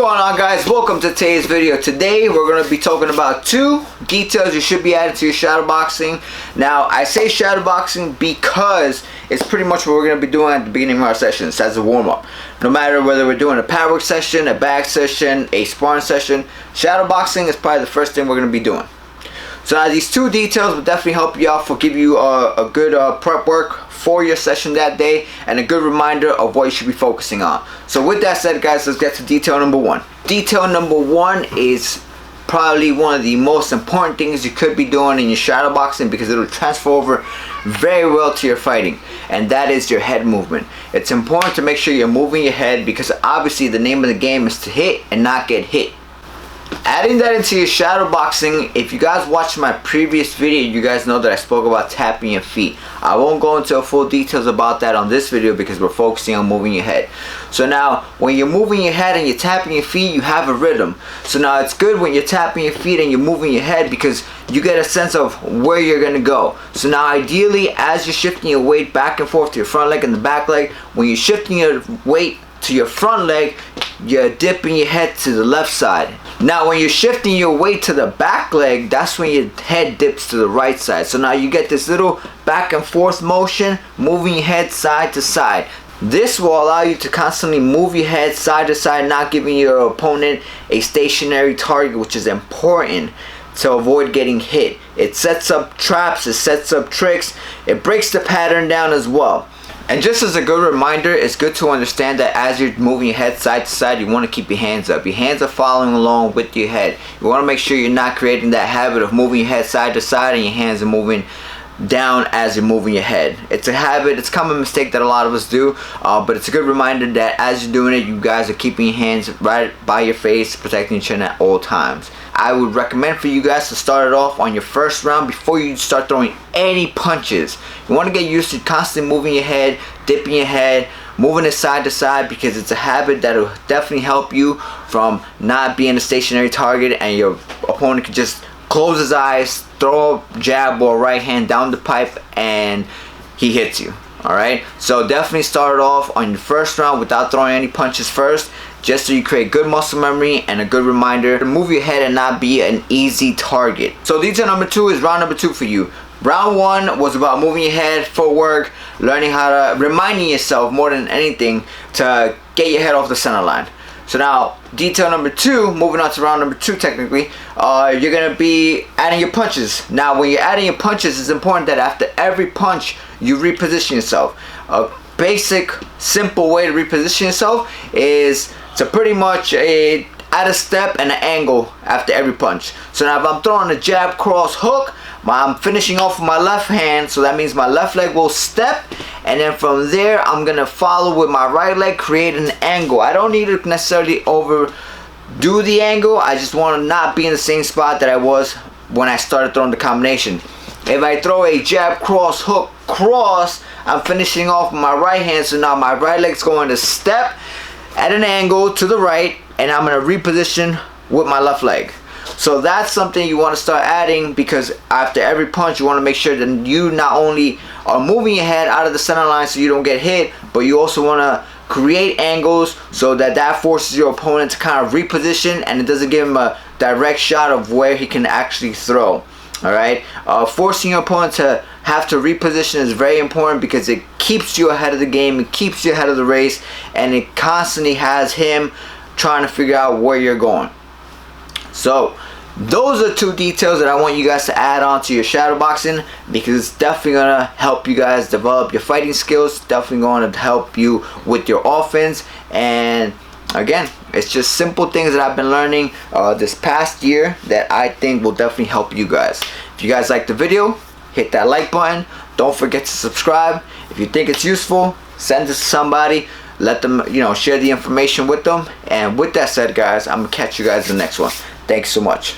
going on, guys? Welcome to today's video. Today we're going to be talking about 2 details you should be adding to your shadowboxing. Now I say shadowboxing because it's pretty much what we're going to be doing at the beginning of our sessions as a warm-up. No matter whether we're doing a pad work session, a bag session, a sparring session, shadowboxing is probably the first thing we're going to be doing. So now these 2 details will definitely help you out, give you a good prep work for your session that day and a good reminder of what you should be focusing on. So with that said, guys, let's get to detail number 1. Detail number 1 is probably one of the most important things you could be doing in your shadowboxing because it'll transfer over very well to your fighting, and that is your head movement. It's important to make sure you're moving your head because obviously the name of the game is to hit and not get hit. Adding that into your shadowboxing, if you guys watched my previous video, you guys know that I spoke about tapping your feet. I won't go into full details about that on this video because we're focusing on moving your head. So now, when you're moving your head and you're tapping your feet, you have a rhythm. So now it's good when you're tapping your feet and you're moving your head because you get a sense of where you're going to go. So now ideally, as you're shifting your weight back and forth to your front leg and the back leg, when you're shifting your weight to your front leg, you're dipping your head to the left side. Now when you're shifting your weight to the back leg, that's when your head dips to the right side. So now you get this little back and forth motion, moving your head side to side. This will allow you to constantly move your head side to side, not giving your opponent a stationary target, which is important to avoid getting hit. It sets up traps, it sets up tricks, it breaks the pattern down as well. And just as a good reminder, it's good to understand that as you're moving your head side to side, you want to keep your hands up. Your hands are following along with your head. You want to make sure you're not creating that habit of moving your head side to side and your hands are moving down as you're moving your head. It's a habit, it's a common mistake that a lot of us do, but it's a good reminder that as you're doing it, you guys are keeping your hands right by your face, protecting your chin at all times. I would recommend for you guys to start it off on your first round before you start throwing any punches. You want to get used to constantly moving your head, dipping your head, moving it side to side because it's a habit that will definitely help you from not being a stationary target and your opponent can just close his eyes, throw a jab or a right hand down the pipe and he hits you. Alright, so definitely start it off on your first round without throwing any punches first, just so you create good muscle memory and a good reminder to move your head and not be an easy target. So detail number 2 is round number 2 for you. Round 1 was about moving your head, footwork, learning how to, reminding yourself more than anything to get your head off the center line. So now, detail number 2, moving on to round number 2 technically, you're going to be adding your punches. Now when you're adding your punches, it's important that after every punch, you reposition yourself. A basic, simple way to reposition yourself is to pretty much add a step and an angle after every punch. So now if I'm throwing a jab, cross, hook, I'm finishing off with my left hand, so that means my left leg will step, and then from there I'm gonna follow with my right leg, create an angle. I don't need to necessarily overdo the angle, I just want to not be in the same spot that I was when I started throwing the combination. If I throw a jab, cross, hook, cross, I'm finishing off with my right hand, so now my right leg's going to step at an angle to the right, and I'm going to reposition with my left leg. So that's something you want to start adding because after every punch you want to make sure that you not only are moving your head out of the center line so you don't get hit, but you also want to create angles so that forces your opponent to kind of reposition and it doesn't give him a direct shot of where he can actually throw. Alright, forcing your opponent to have to reposition is very important because it keeps you ahead of the game, it keeps you ahead of the race, and it constantly has him trying to figure out where you're going. So those are 2 details that I want you guys to add on to your shadowboxing because it's definitely going to help you guys develop your fighting skills, definitely going to help you with your offense, and again, it's just simple things that I've been learning this past year that I think will definitely help you guys. If you guys like the video, hit that like button. Don't forget to subscribe. If you think it's useful, send it to somebody. Let them, share the information with them. And with that said, guys, I'm going to catch you guys in the next one. Thanks so much.